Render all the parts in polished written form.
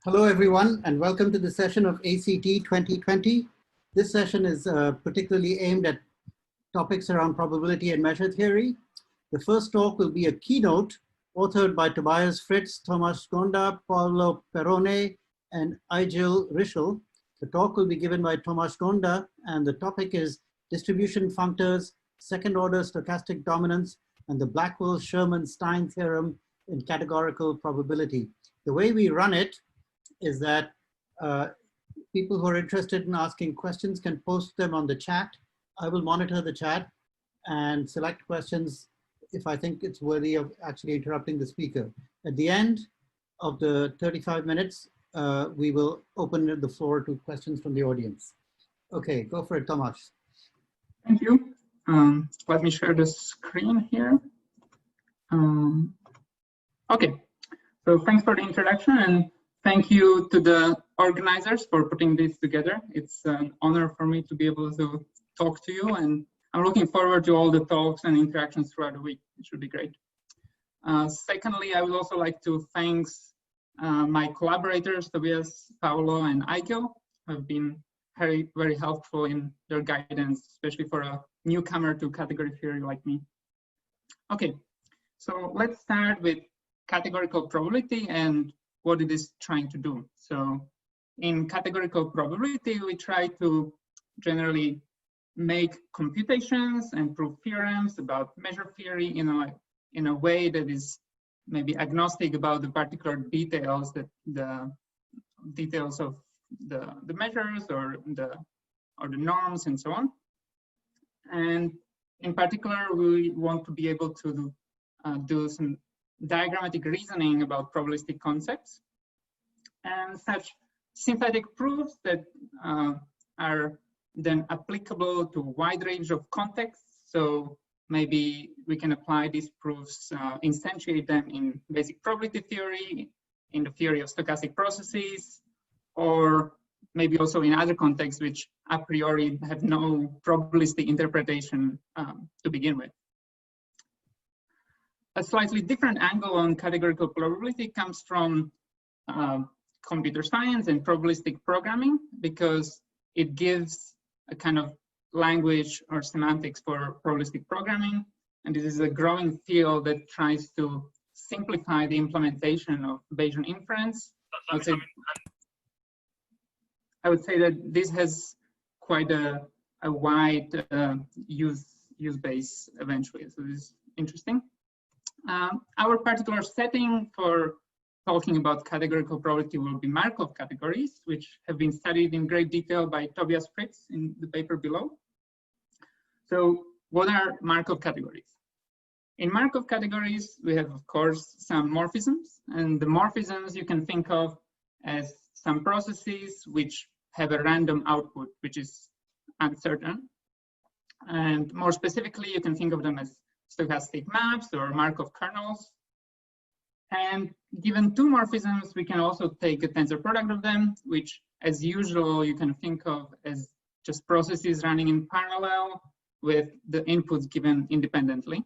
Hello, everyone, and welcome to the session of ACT 2020. This session is particularly aimed at topics around probability and measure theory. The first talk will be a keynote authored by Tobias Fritz, Tomáš Gonda, Paolo, Perrone, and Eigil Rischel. The talk will be given by Tomáš Gonda, and the topic is distribution functors, second-order stochastic dominance, and the Blackwell-Sherman-Stein Theorem in categorical probability. The way we run it is that people who are interested in asking questions can post them on the chat. I will monitor the chat and select questions if I think it's worthy of actually interrupting the speaker. At the end of the 35 minutes, we will open the floor to questions from the audience. Okay, go for it, Tomáš. Thank you. Let me share the screen here. Okay, so thanks for the introduction, and thank you to the organizers for putting this together. It's an honor for me to be able to talk to you, and I'm looking forward to all the talks and interactions throughout the week. It should be great. Secondly, I would also like to thank my collaborators, Tobias, Paolo, and Eigil, who have been very helpful in their guidance, especially for a newcomer to category theory like me. Okay, so let's start with categorical probability and what it is trying to do. So in categorical probability, we try to generally make computations and prove theorems about measure theory in a way that is maybe agnostic about the particular details, that the details of the measures or the norms and so on. And in particular, we want to be able to do some diagrammatic reasoning about probabilistic concepts and such synthetic proofs that are then applicable to a wide range of contexts. So maybe we can apply these proofs, instantiate them in basic probability theory, in the theory of stochastic processes, or maybe also in other contexts which a priori have no probabilistic interpretation to begin with. A slightly different angle on categorical probability comes from computer science and probabilistic programming, because it gives a kind of language or semantics for probabilistic programming. And this is a growing field that tries to simplify the implementation of Bayesian inference. I would say that this has quite a wide use base eventually, so this is interesting. Our particular setting for talking about categorical probability will be Markov categories, which have been studied in great detail by Tobias Fritz in the paper below. So what are Markov categories? In Markov categories, we have, of course, some morphisms, and the morphisms you can think of as some processes which have a random output, which is uncertain. And more specifically, you can think of them as stochastic maps or Markov kernels. And given two morphisms, we can also take a tensor product of them, which as usual, you can think of as just processes running in parallel with the inputs given independently.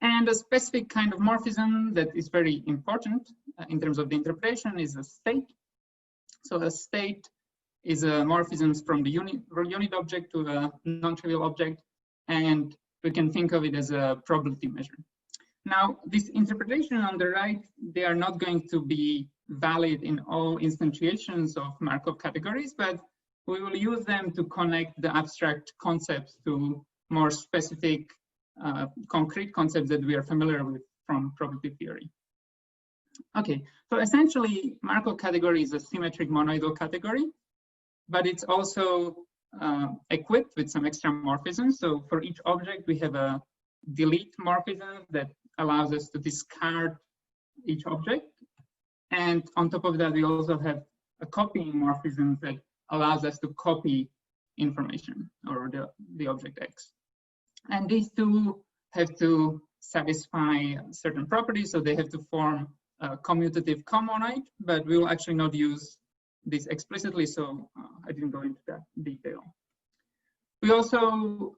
And a specific kind of morphism that is very important in terms of the interpretation is a state. So a state is a morphism from the unit object to a non-trivial object, and we can think of it as a probability measure. Now, this interpretation on the right, they are not going to be valid in all instantiations of Markov categories, but we will use them to connect the abstract concepts to more specific, concrete concepts that we are familiar with from probability theory. Okay, so essentially, Markov category is a symmetric monoidal category, but it's also equipped with some extra morphisms. So for each object, we have a delete morphism that allows us to discard each object. And on top of that, we also have a copying morphism that allows us to copy information or the object X. And these two have to satisfy certain properties, so they have to form a commutative commonoid, but we will actually not use this explicitly, so I didn't go into that detail. We also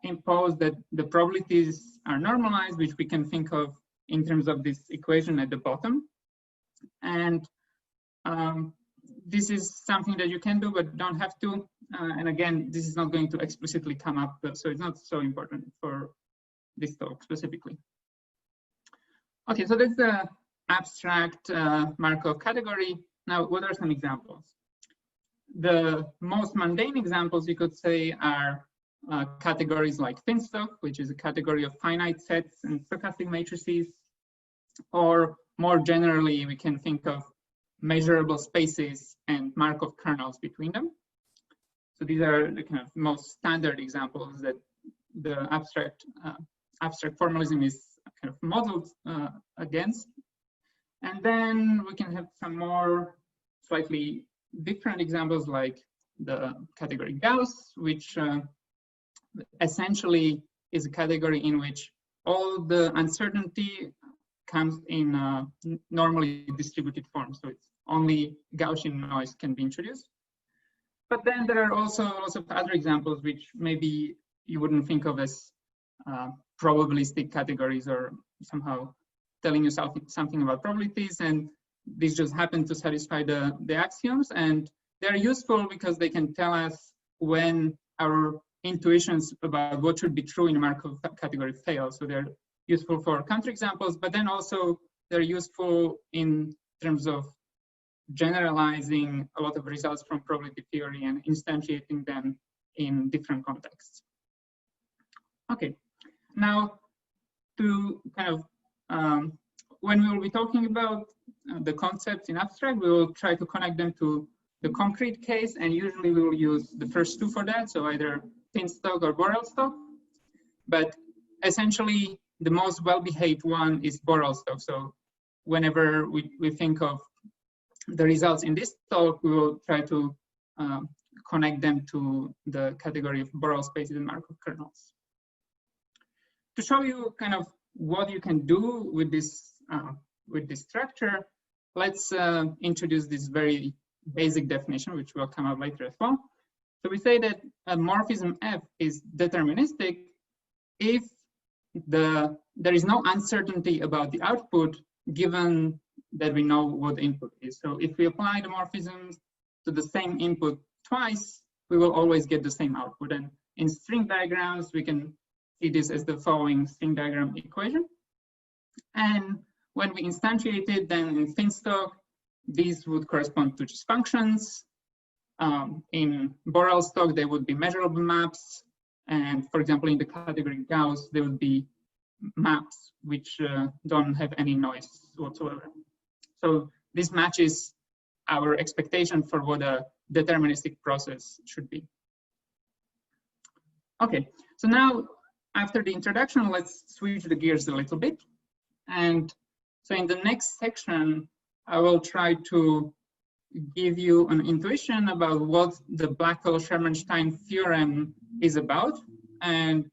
impose that the probabilities are normalized, which we can think of in terms of this equation at the bottom. And this is something that you can do, but don't have to. And again, this is not going to explicitly come up, so it's not so important for this talk specifically. Okay, so that's the abstract Markov category. Now, what are some examples? The most mundane examples you could say are categories like Finstock, which is a category of finite sets and stochastic matrices, or more generally, we can think of measurable spaces and Markov kernels between them. So these are the kind of most standard examples that the abstract formalism is kind of modeled against. And then we can have some more slightly different examples like the category Gauss, which essentially is a category in which all the uncertainty comes in a normally distributed form. So it's only Gaussian noise can be introduced. But then there are also lots of other examples which maybe you wouldn't think of as probabilistic categories or somehow telling you something about probabilities, and these just happen to satisfy the axioms, and they're useful because they can tell us when our intuitions about what should be true in a Markov category fail. So they're useful for counterexamples, but then also they're useful in terms of generalizing a lot of results from probability theory and instantiating them in different contexts. Okay, now to kind of, when we will be talking about the concepts in abstract, we will try to connect them to the concrete case, and usually we will use the first two for that, so either Finstock or Borel-Stock. But essentially, the most well-behaved one is Borel-Stock. So whenever we think of the results in this talk, we will try to connect them to the category of Borel spaces and Markov kernels. To show you kind of what you can do with this structure, let's introduce this very basic definition, which will come up later as well. So we say that a morphism F is deterministic if there is no uncertainty about the output, given that we know what the input is. So if we apply the morphisms to the same input twice, we will always get the same output. And in string diagrams, we can see this as the following string diagram equation. And when we instantiate it, then in Finstock, these would correspond to just functions. In Borel-Stock, they would be measurable maps. And for example, in the category Gauss, there would be maps which don't have any noise whatsoever. So this matches our expectation for what a deterministic process should be. Okay, so now after the introduction, let's switch the gears a little bit. And so in the next section, I will try to give you an intuition about what the Blackwell-Sherman-Stein Theorem is about, and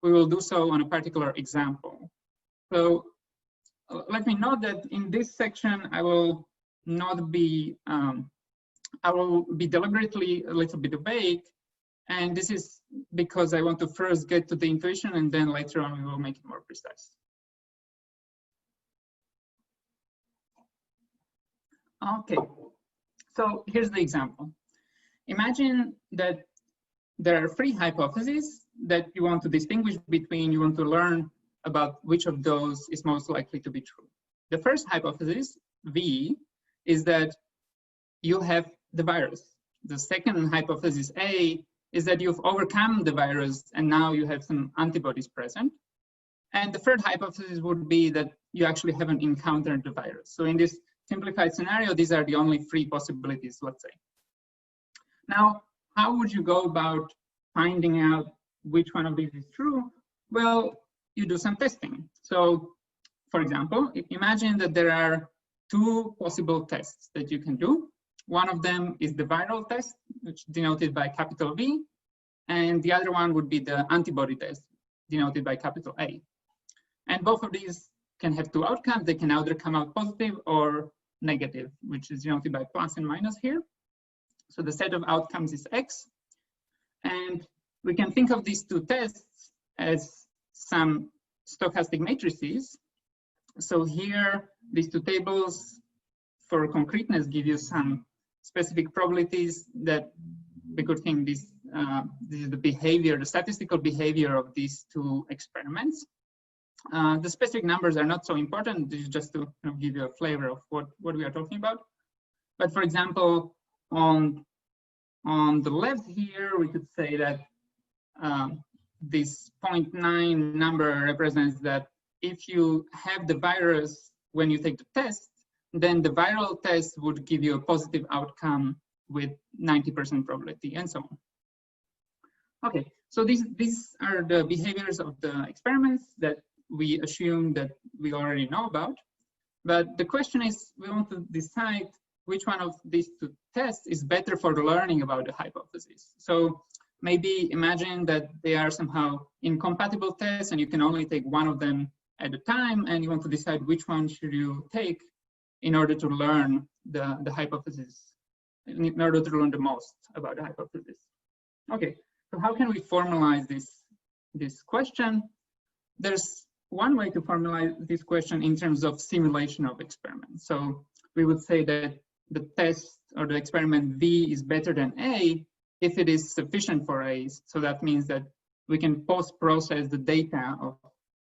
we will do so on a particular example. So let me note that in this section, I will not be, I will be deliberately a little bit vague, and this is because I want to first get to the intuition, and then later on we will make it more precise. Okay, so here's the example. Imagine that there are three hypotheses that you want to distinguish between, you want to learn about which of those is most likely to be true. The first hypothesis, V, is that you have the virus. The second hypothesis, A, is that you've overcome the virus and now you have some antibodies present. And the third hypothesis would be that you actually haven't encountered the virus. So in this simplified scenario, these are the only three possibilities, let's say. Now, how would you go about finding out which one of these is true? Well, you do some testing. So, for example, imagine that there are two possible tests that you can do. One of them is the viral test, which is denoted by capital V, and the other one would be the antibody test, denoted by capital A. And both of these can have two outcomes. They can either come out positive or negative, which is denoted by plus and minus here. So the set of outcomes is X. And we can think of these two tests as some stochastic matrices. So here, these two tables for concreteness, give you some specific probabilities that we could think this is the behavior, the statistical behavior of these two experiments. The specific numbers are not so important. This is just to give you a flavor of what we are talking about. But for example, on the left here, we could say that this 0.9 number represents that if you have the virus when you take the test, then the viral test would give you a positive outcome with 90% probability, and so on. Okay, so these are the behaviors of the experiments that we assume that we already know about. But the question is, we want to decide which one of these two tests is better for learning about the hypothesis. So maybe imagine that they are somehow incompatible tests and you can only take one of them at a time, and you want to decide which one should you take in order to learn the hypothesis, in order to learn the most about the hypothesis. Okay, so how can we formalize this question? There's one way to formalize this question in terms of simulation of experiments. So we would say that the test or the experiment V is better than A if it is sufficient for A. So that means that we can post-process the data of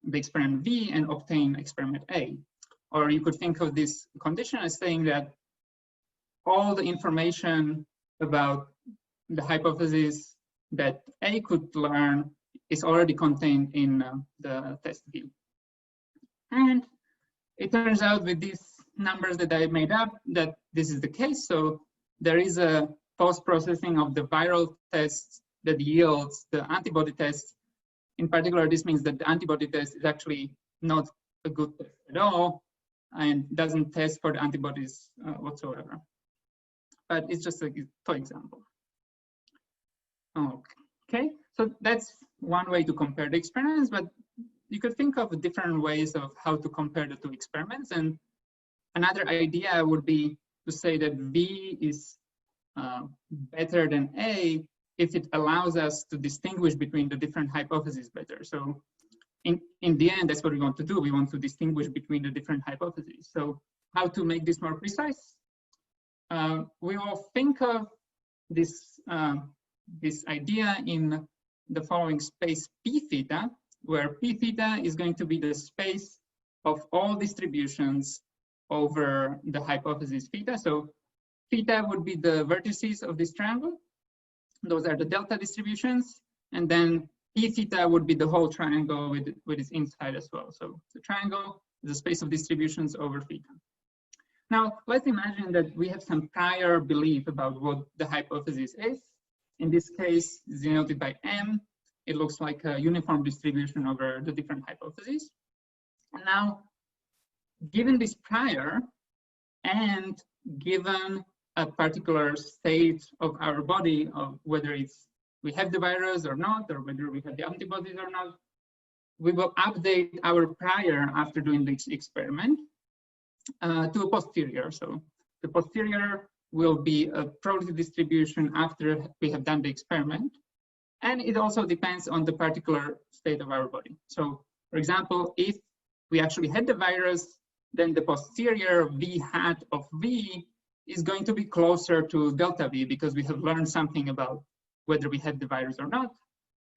the experiment V and obtain experiment A. Or you could think of this condition as saying that all the information about the hypothesis that A could learn is already contained in the test V. And it turns out with these numbers that I made up that this is the case. So there is a post-processing of the viral test that yields the antibody test. In particular, this means that the antibody test is actually not a good test at all and doesn't test for the antibodies whatsoever. But it's just a toy example. Okay, so that's one way to compare the experiments, but you could think of different ways of how to compare the two experiments. And another idea would be to say that V is better than A if it allows us to distinguish between the different hypotheses better. So in the end, that's what we want to do. We want to distinguish between the different hypotheses. So how to make this more precise? We will think of this idea in the following space P theta, where P theta is going to be the space of all distributions over the hypothesis theta. So theta would be the vertices of this triangle. Those are the delta distributions. And then P theta would be the whole triangle with its inside as well. So the triangle is the space of distributions over theta. Now, let's imagine that we have some prior belief about what the hypothesis is. In this case, it's denoted by M. It looks like a uniform distribution over the different hypotheses. And now, given this prior, and given a particular state of our body, of whether we have the virus or not, or whether we have the antibodies or not, we will update our prior after doing this experiment to a posterior. So the posterior will be a probability distribution after we have done the experiment. And it also depends on the particular state of our body. So for example, if we actually had the virus, then the posterior V hat of V is going to be closer to delta V because we have learned something about whether we had the virus or not.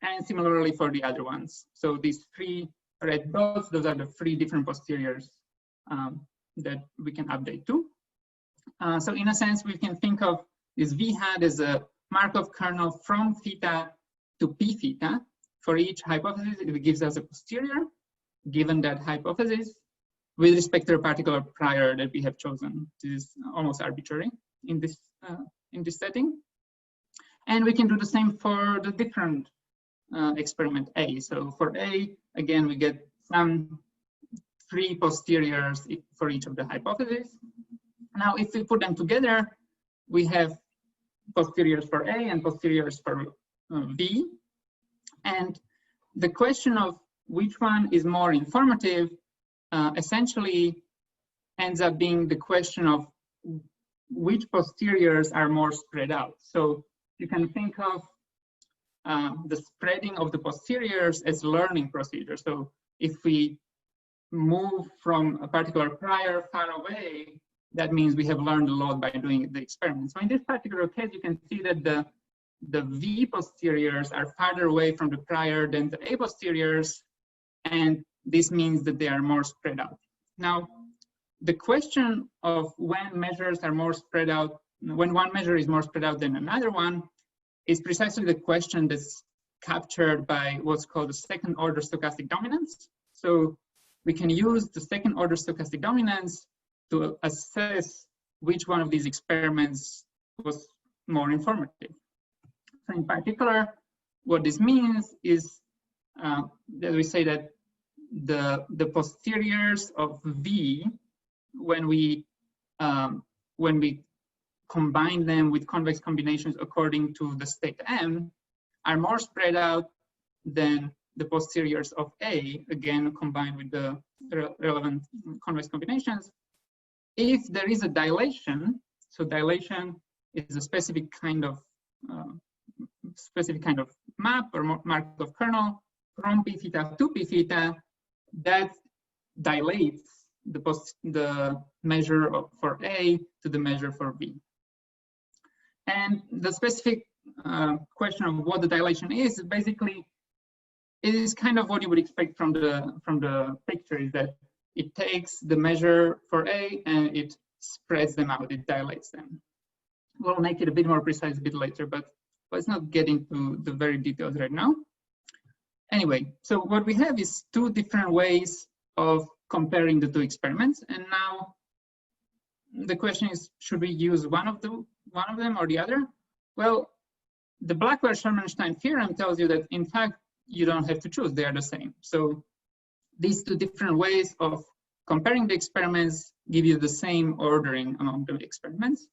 And similarly for the other ones. So these three red dots, those are the three different posteriors that we can update to. So in a sense, we can think of this V hat as a Markov kernel from theta to P theta. For each hypothesis, it gives us a posterior, given that hypothesis, with respect to a particular prior that we have chosen. This is almost arbitrary in this setting. And we can do the same for the different experiment A. So for A, again, we get some three posteriors for each of the hypotheses. Now, if we put them together, we have posteriors for A and posteriors for B. And the question of which one is more informative essentially ends up being the question of which posteriors are more spread out. So you can think of the spreading of the posteriors as learning procedure. So if we move from a particular prior far away, that means we have learned a lot by doing the experiment. So in this particular case, you can see that the V posteriors are farther away from the prior than the A posteriors, and this means that they are more spread out. Now, the question of when measures are more spread out, when one measure is more spread out than another one, is precisely the question that's captured by what's called the second order stochastic dominance. So we can use the second order stochastic dominance to assess which one of these experiments was more informative. So in particular, what this means is that we say that the posteriors of V, when we combine them with convex combinations according to the state M, are more spread out than the posteriors of A, again combined with the relevant convex combinations. If there is a dilation, so dilation is a specific kind of map or Markov kernel from p theta to p theta that dilates the measure for A to the measure for B. And the specific question of what the dilation is basically, it is kind of what you would expect from the picture, is that it takes the measure for A and it spreads them out, it dilates them. We'll make it a bit more precise a bit later, but let's not get into the very details right now. Anyway, so what we have is two different ways of comparing the two experiments, and now the question is, should we use one of them or the other? Well, the Blackwell-Sherman-Stein theorem tells you that in fact you don't have to choose, they are the same. So these two different ways of comparing the experiments give you the same ordering among the experiments.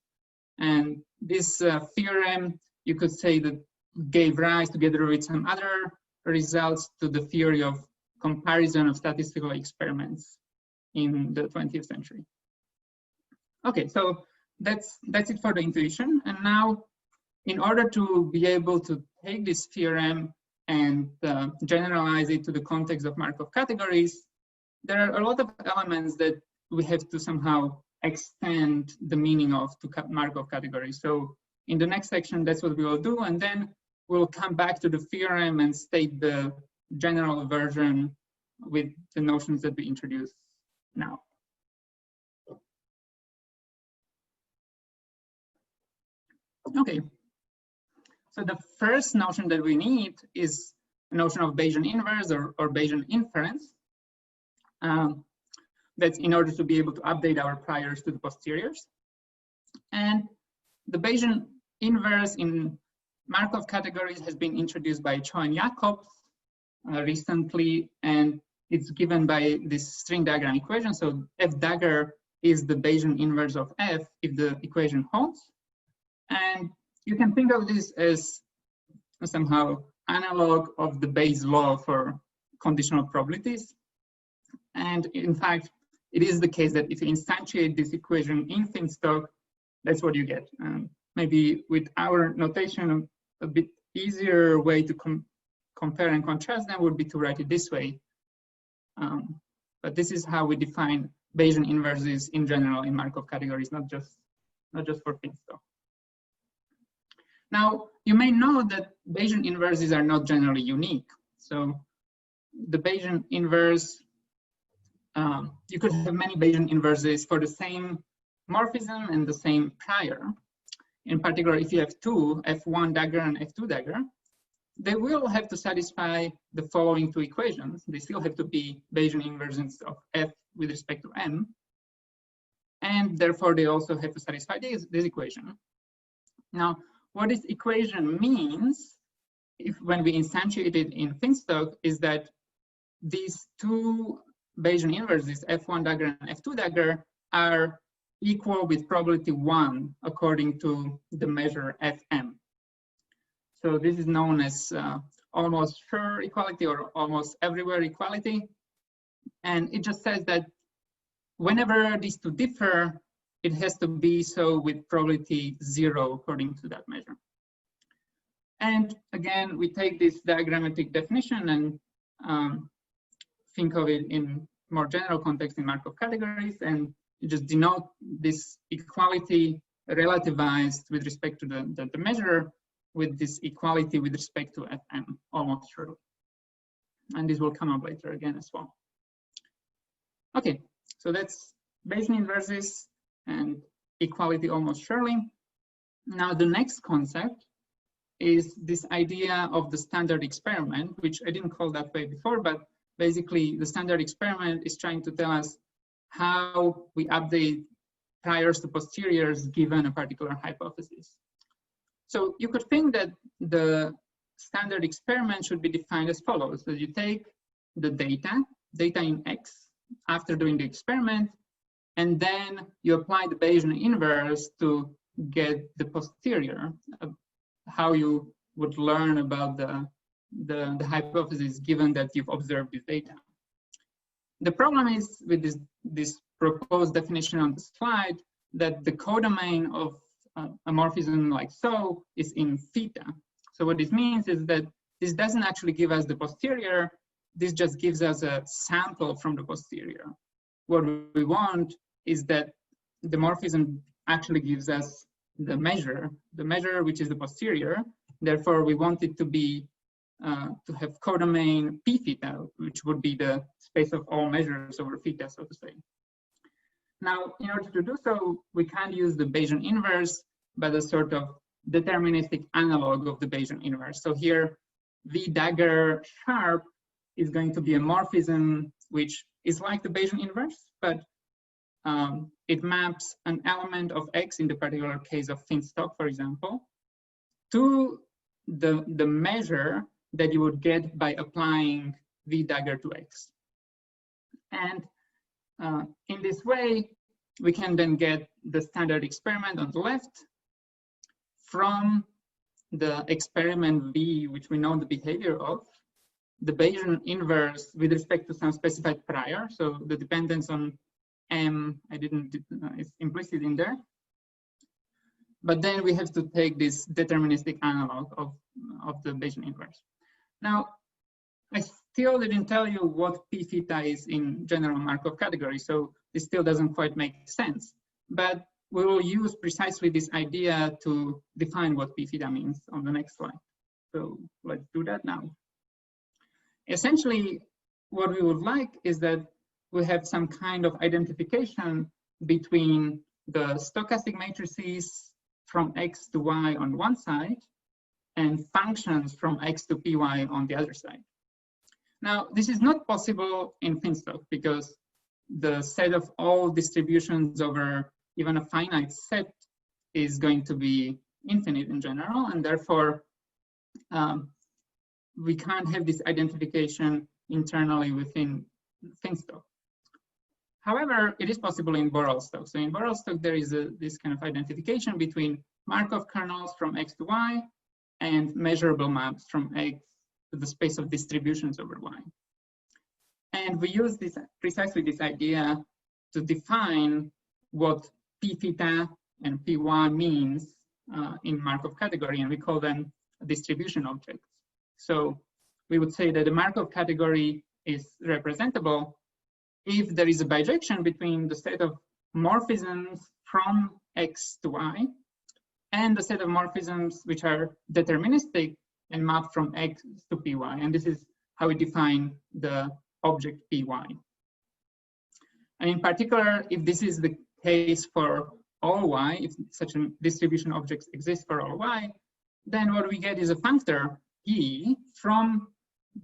And this theorem, you could say, that gave rise, together with some other results, to the theory of comparison of statistical experiments in the 20th century. Okay, so that's it for the intuition. And now, in order to be able to take this theorem and generalize it to the context of Markov categories, there are a lot of elements that we have to somehow extend the meaning of to Markov categories. So in the next section, that's what we will do. And then we'll come back to the theorem and state the general version with the notions that we introduced now. Okay, so the first notion that we need is a notion of Bayesian inverse or Bayesian inference. That's in order to be able to update our priors to the posteriors. And the Bayesian inverse in Markov categories has been introduced by Cho and Jacobs recently, and it's given by this string diagram equation. So F dagger is the Bayesian inverse of F if the equation holds. And you can think of this as somehow analog of the Bayes' law for conditional probabilities. And in fact, it is the case that if you instantiate this equation in Finstock, that's what you get. Maybe with our notation, a bit easier way to compare and contrast them would be to write it this way. But this is how we define Bayesian inverses in general in Markov categories, not just for Finstock. Now, you may know that Bayesian inverses are not generally unique. So the Bayesian inverse, you could have many Bayesian inverses for the same morphism and the same prior. In particular, if you have two, F1 dagger and F2 dagger, they will have to satisfy the following two equations. They still have to be Bayesian inversions of F with respect to M. And therefore, they also have to satisfy this equation. Now, what this equation means, when we instantiate it in Finstock, is that these two Bayesian inverses, F1 dagger and F2 dagger, are equal with probability 1 according to the measure Fm. So this is known as almost sure equality or almost everywhere equality. And it just says that whenever these two differ, it has to be so with probability 0 according to that measure. And again, we take this diagrammatic definition and think of it in more general context in Markov categories. And you just denote this equality relativized with respect to the measure with this equality with respect to Fn, almost surely. And this will come up later again as well. Okay, so that's Bayesian inverses and equality almost surely. Now the next concept is this idea of the standard experiment, which I didn't call that way before, but basically the standard experiment is trying to tell us how we update priors to posteriors given a particular hypothesis. So you could think that the standard experiment should be defined as follows. So you take the data in X after doing the experiment, and then you apply the Bayesian inverse to get the posterior, how you would learn about the hypothesis given that you've observed this data. The problem is with this proposed definition on the slide that the codomain of a morphism like so is in theta. So what this means is that this doesn't actually give us the posterior, this just gives us a sample from the posterior. What we want is that the morphism actually gives us the measure which is the posterior. Therefore, we want it to be to have codomain p theta, which would be the space of all measures over theta, so to say. Now, in order to do so, we can't use the Bayesian inverse, but a sort of deterministic analog of the Bayesian inverse. So here, V dagger sharp is going to be a morphism which is like the Bayesian inverse, but it maps an element of X in the particular case of thin stock, for example, to the measure that you would get by applying V dagger to X. And in this way, we can then get the standard experiment on the left from the experiment V, which we know the behavior of, the Bayesian inverse with respect to some specified prior. So the dependence on M, it's implicit in there. But then we have to take this deterministic analog of the Bayesian inverse. Now, I still didn't tell you what p theta is in general Markov category, so this still doesn't quite make sense. But we will use precisely this idea to define what p theta means on the next slide. So let's do that now. Essentially, what we would like is that we have some kind of identification between the stochastic matrices from X to Y on one side and functions from X to Py on the other side. Now, this is not possible in thin stock because the set of all distributions over even a finite set is going to be infinite in general, and therefore we can't have this identification internally within thin stock. However, it is possible in Borel stock. So in Borel stock, there is this kind of identification between Markov kernels from X to Y and measurable maps from X to the space of distributions over Y. And we use precisely this idea to define what p theta and py means in Markov category, and we call them distribution objects. So we would say that the Markov category is representable if there is a bijection between the set of morphisms from X to Y and the set of morphisms which are deterministic and mapped from X to Py. And this is how we define the object Py. And in particular, if this is the case for all Y, if such a distribution objects exist for all Y, then what we get is a functor E from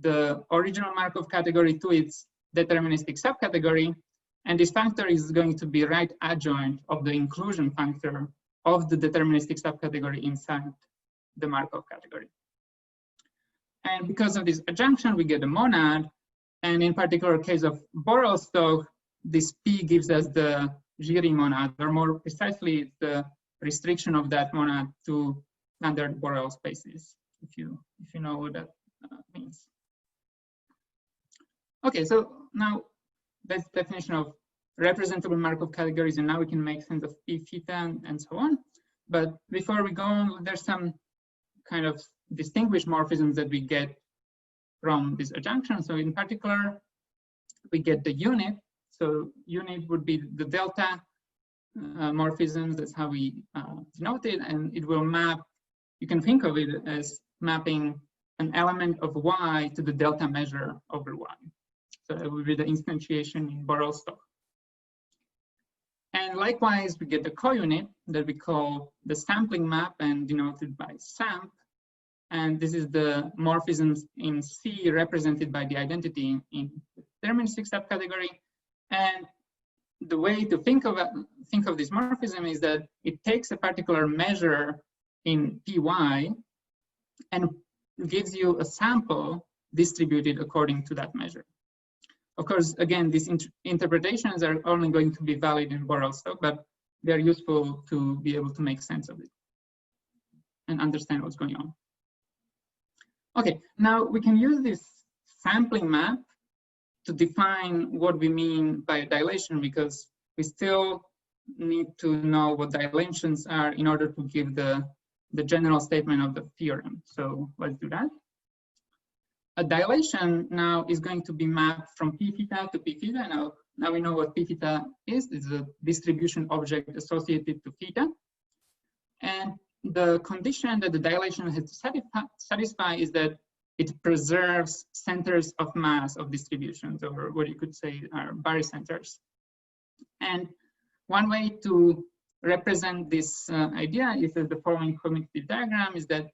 the original Markov category to its deterministic subcategory, and this functor is going to be right adjoint of the inclusion functor of the deterministic subcategory inside the Markov category. And because of this adjunction, we get a monad, and in particular case of Borel stock, this P gives us the Giry monad, or more precisely, it's the restriction of that monad to standard Borel spaces, if you know what that means. Okay, so now that's the definition of representable Markov categories, and now we can make sense of p theta and so on. But before we go on, there's some kind of distinguished morphisms that we get from this adjunction. So in particular, we get the unit. So unit would be the delta morphisms. That's how we denote it, and it will map. You can think of it as mapping an element of y to the delta measure over y. So it would be the instantiation in Borel-Stoch. And likewise, we get the co-unit that we call the sampling map and denoted by samp. And this is the morphisms in C represented by the identity in the deterministic subcategory. And the way to think of this morphism is that it takes a particular measure in Py and gives you a sample distributed according to that measure. Of course, again, these interpretations are only going to be valid in Borel-Stoch, but they're useful to be able to make sense of it and understand what's going on. Okay, now we can use this sampling map to define what we mean by a dilation, because we still need to know what dilations are in order to give the general statement of the theorem. So let's do that. A dilation now is going to be mapped from p theta to p theta. Now we know what p theta is. It's a distribution object associated to theta. And the condition that the dilation has to satisfy is that it preserves centers of mass of distributions, or what you could say are barycenters. And one way to represent this idea is the following commutative diagram, is that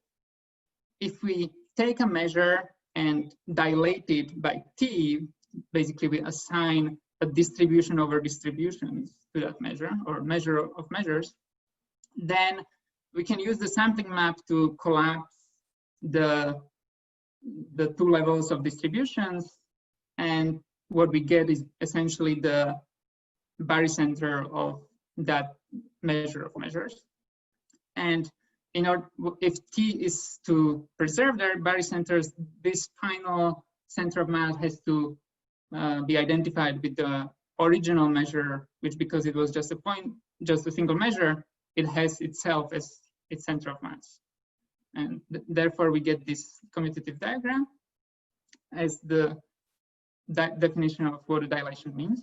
if we take a measure and dilate it by t, basically we assign a distribution over distributions to that measure, or measure of measures, then we can use the sampling map to collapse the two levels of distributions, and what we get is essentially the barycenter of that measure of measures. And in order, if t is to preserve their barycenters, this final center of mass has to be identified with the original measure, which, because it was just a point, just a single measure, it has itself as its center of mass. And therefore we get this commutative diagram as the definition of what a dilation means.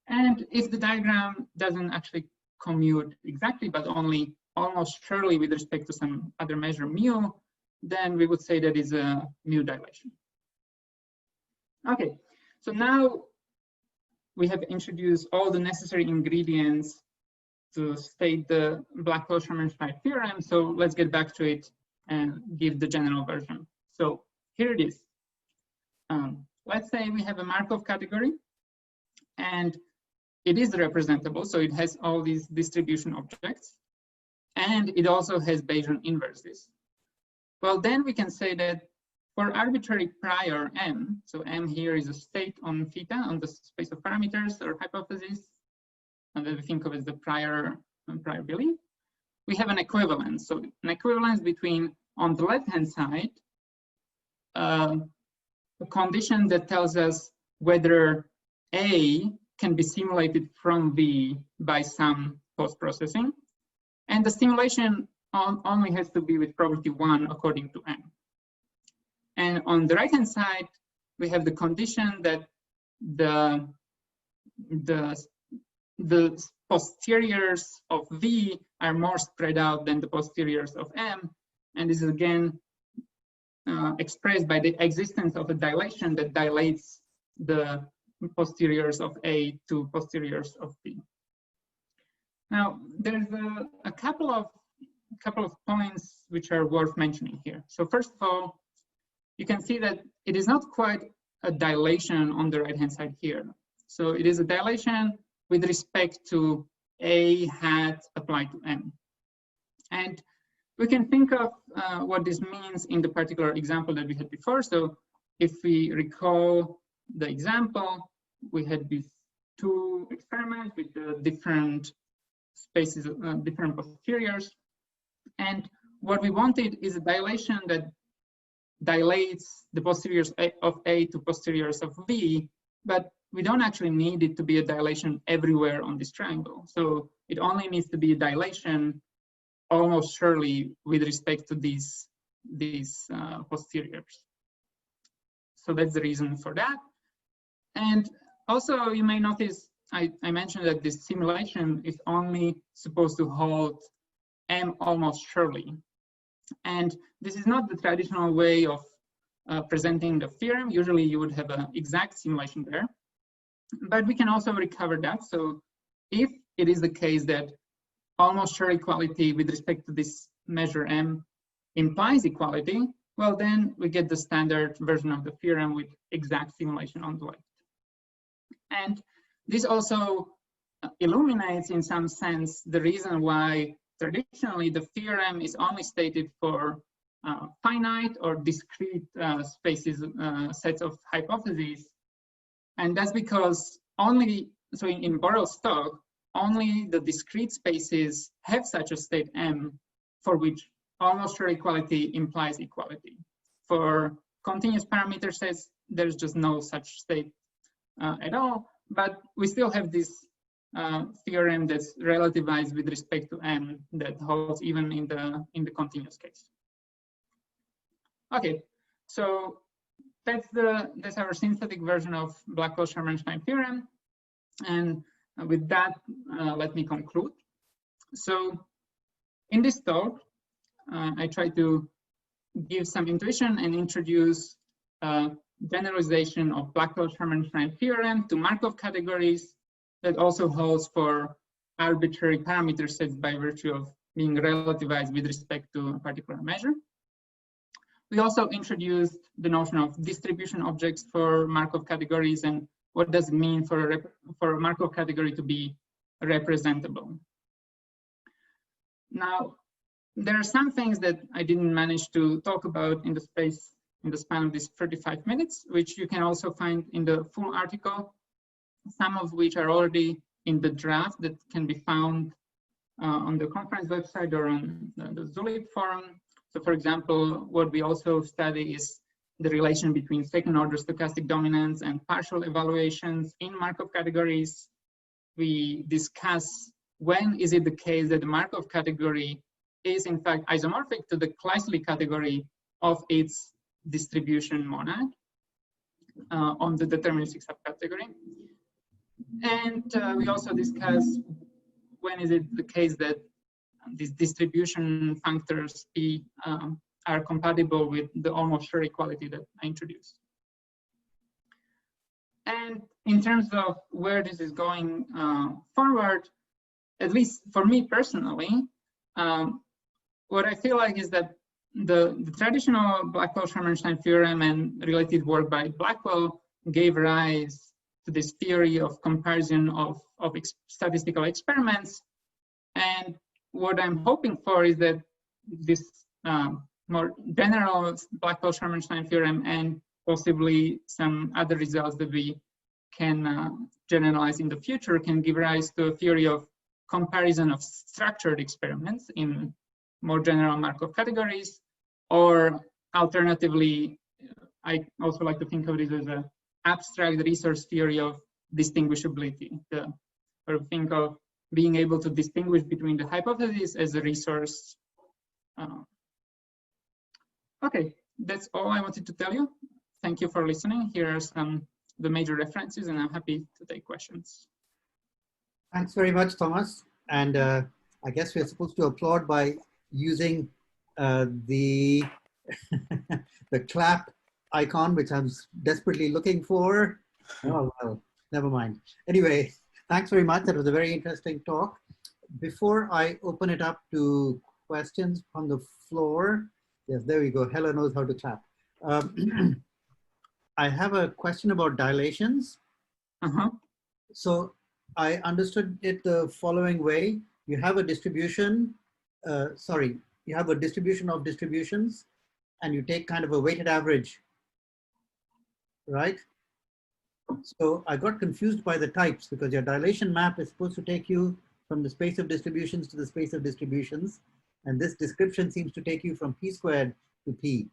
And if the diagram doesn't actually commute exactly, but only almost surely with respect to some other measure mu, then we would say that is a mu dilation. Okay, so now we have introduced all the necessary ingredients to state the Blackwell-Sherman-Stein theorem. So let's get back to it and give the general version. So here it is. Let's say we have a Markov category, and it is representable. So it has all these distribution objects, and it also has Bayesian inverses. Well, then we can say that for arbitrary prior m, so m here is a state on theta, on the space of parameters or hypotheses, and that we think of as the prior belief, we have an equivalence. So an equivalence between, on the left-hand side, a condition that tells us whether A can be simulated from V by some post-processing, and the simulation only has to be with probability 1 according to M. And on the right-hand side, we have the condition that the posteriors of V are more spread out than the posteriors of M. And this is again expressed by the existence of a dilation that dilates the posteriors of A to posteriors of B. Now, there's a couple of points which are worth mentioning here. So first of all, you can see that it is not quite a dilation on the right-hand side here. So it is a dilation with respect to A hat applied to M. And we can think of what this means in the particular example that we had before. So if we recall the example, we had these two experiments with the different spaces, different posteriors. And what we wanted is a dilation that dilates the posteriors of A to posteriors of V, but we don't actually need it to be a dilation everywhere on this triangle. So it only needs to be a dilation almost surely with respect to these posteriors. So that's the reason for that. And Also, you may notice I mentioned that this simulation is only supposed to hold M almost surely. And this is not the traditional way of presenting the theorem. Usually you would have an exact simulation there. But we can also recover that. So if it is the case that almost sure equality with respect to this measure M implies equality, well, then we get the standard version of the theorem with exact simulation on the left. And this also illuminates, in some sense, the reason why traditionally the theorem is only stated for finite or discrete spaces, sets of hypotheses. And that's because only, so in Borel-Stoch, only the discrete spaces have such a state M for which almost sure equality implies equality. For continuous parameter sets, there's just no such state at all, but we still have this theorem that's relativized with respect to M that holds even in the continuous case. Okay, so that's our synthetic version of Blackwell-Sherman-Stein theorem, and with that, let me conclude. So in this talk, I try to give some intuition and introduce generalization of Blackwell-Sherman-Stein theorem to Markov categories that also holds for arbitrary parameter sets by virtue of being relativized with respect to a particular measure. We also introduced the notion of distribution objects for Markov categories and what does it mean for a Markov category to be representable. Now, there are some things that I didn't manage to talk about in the span of these 35 minutes, which you can also find in the full article, some of which are already in the draft that can be found on the conference website or on the Zulip forum. So for example, what we also study is the relation between second order stochastic dominance and partial evaluations in Markov categories. We discuss when is it the case that the Markov category is in fact isomorphic to the Kleisli category of its distribution monad on the deterministic subcategory. And we also discuss when is it the case that these distribution functors P are compatible with the almost sure equality that I introduced. And in terms of where this is going forward, at least for me personally, what I feel like is that the traditional Blackwell-Sherman-Stein theorem and related work by Blackwell gave rise to this theory of comparison of statistical experiments. And what I'm hoping for is that this more general Blackwell-Sherman-Stein theorem and possibly some other results that we can generalize in the future can give rise to a theory of comparison of structured experiments in more general Markov categories, or alternatively, I also like to think of this as an abstract resource theory of distinguishability, or think of being able to distinguish between the hypotheses as a resource. Okay, that's all I wanted to tell you. Thank you for listening. Here are some the major references, and I'm happy to take questions. Thanks very much, Thomas. And I guess we're supposed to applaud by using the the clap icon, which I'm desperately looking for. Oh, well, never mind. Anyway, thanks very much. That was a very interesting talk. Before I open it up to questions from the floor, yes, there we go. Hella knows how to clap. I have a question about dilations. So I understood it the following way. You have a distribution, you have a distribution of distributions, and you take kind of a weighted average, right? So I got confused by the types because your dilation map is supposed to take you from the space of distributions to the space of distributions. And this description seems to take you from P squared to P,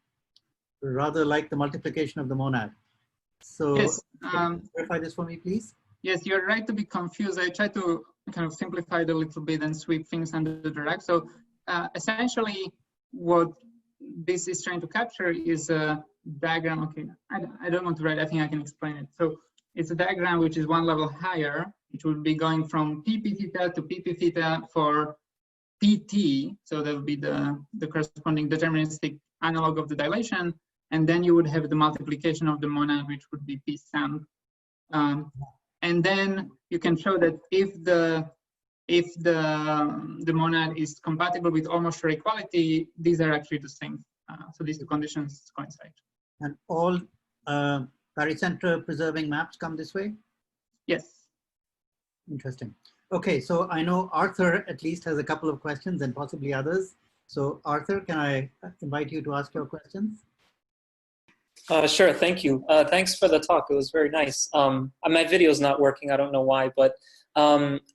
rather like the multiplication of the monad. So yes, can you clarify this for me, please? Yes, you're right to be confused. I try to kind of simplify it a little bit and sweep things under the rug. So essentially what this is trying to capture is a diagram. Okay, I don't want to write, I think I can explain it. So it's a diagram which is one level higher, which would be going from pp theta to pp theta for pt. So that would be the corresponding deterministic analog of the dilation. And then you would have the multiplication of the monad, which would be p sum. And then you can show that if the monad is compatible with almost sure equality, these are actually the same. So these two conditions coincide. And all barycenter preserving maps come this way? Yes. Interesting. Okay, so I know Arthur at least has a couple of questions and possibly others. So Arthur, can I invite you to ask your questions? Sure, thank you. Thanks for the talk. It was very nice. My video is not working. I don't know why, but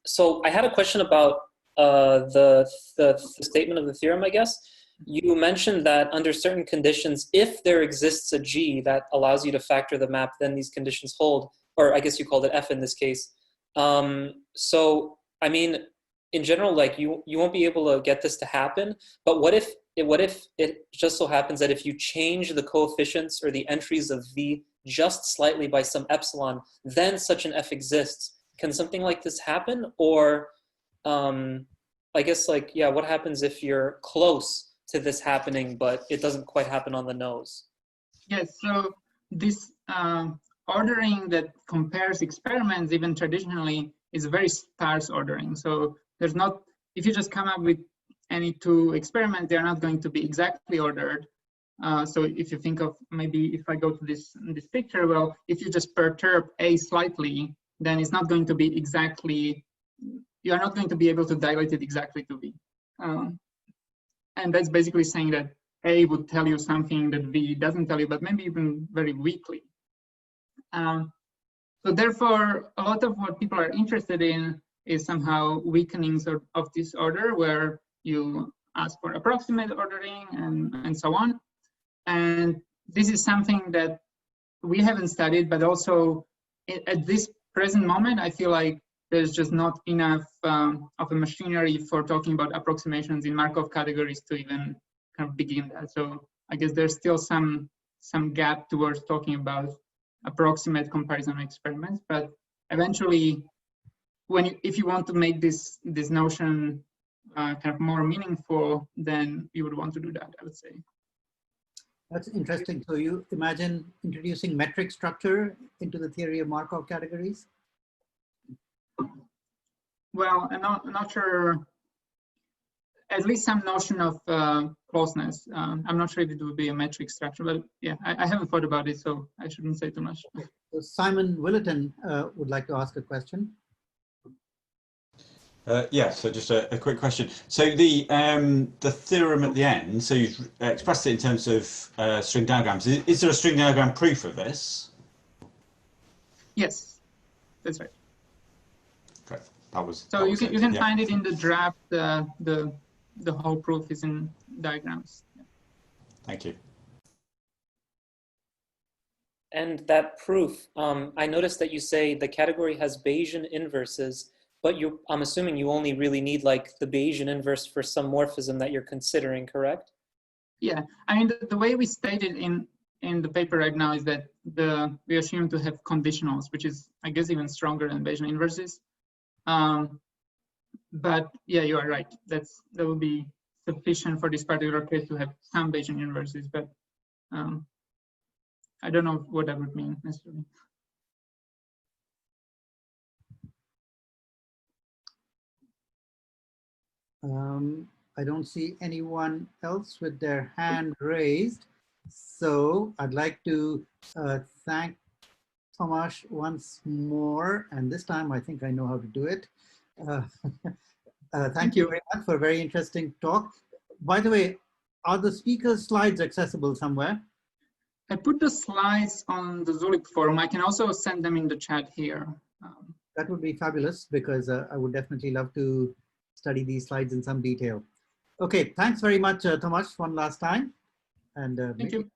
so I had a question about the statement of the theorem, I guess. You mentioned that under certain conditions, if there exists a G that allows you to factor the map, then these conditions hold, or I guess you called it F in this case. So, I mean, in general, like you won't be able to get this to happen, but what if it just so happens that if you change the coefficients or the entries of V just slightly by some epsilon, then such an F exists? Can something like this happen? Or I guess like, yeah, what happens if you're close to this happening, but it doesn't quite happen on the nose? Yes, so this ordering that compares experiments, even traditionally, is a very sparse ordering. So there's not, if you just come up with any two experiments, they're not going to be exactly ordered. So if you think of, maybe if I go to this picture, well, if you just perturb A slightly, then it's not going to be exactly, you are not going to be able to dilate it exactly to V. And that's basically saying that A would tell you something that V doesn't tell you, but maybe even very weakly. So therefore, a lot of what people are interested in is somehow weakenings of this order, where you ask for approximate ordering and so on. And this is something that we haven't studied, but also at this present moment, I feel like there's just not enough of a machinery for talking about approximations in Markov categories to even kind of begin that. So I guess there's still some gap towards talking about approximate comparison experiments, but eventually, if you want to make this notion kind of more meaningful, then you would want to do that, I would say. That's interesting. So you imagine introducing metric structure into the theory of Markov categories? Well, I'm not sure. At least some notion of closeness. I'm not sure if it would be a metric structure, but yeah, I haven't thought about it, so I shouldn't say too much. So Simon Willerton would like to ask a question. Yeah, so just a quick question. So the theorem at the end, so you've expressed it in terms of string diagrams. Is there a string diagram proof of this? Yes, that's right. Okay, that was. So you can find it in the draft. The whole proof is in diagrams. Yeah. Thank you. And that proof, I noticed that you say the category has Bayesian inverses, but I'm assuming you only really need like the Bayesian inverse for some morphism that you're considering, correct? Yeah, I mean, the way we stated in the paper right now is that we assume to have conditionals, which is, I guess, even stronger than Bayesian inverses. But yeah, you are right. That will be sufficient for this particular case to have some Bayesian inverses, but I don't know what that would mean necessarily. I don't see anyone else with their hand raised. So I'd like to thank Tomáš once more. And this time I think I know how to do it. Thank you very much for a very interesting talk. By the way, are the speaker's slides accessible somewhere? I put the slides on the Zulik forum. I can also send them in the chat here. That would be fabulous, because I would definitely love to study these slides in some detail. Okay, thanks very much, Tomáš, one last time. And thank you.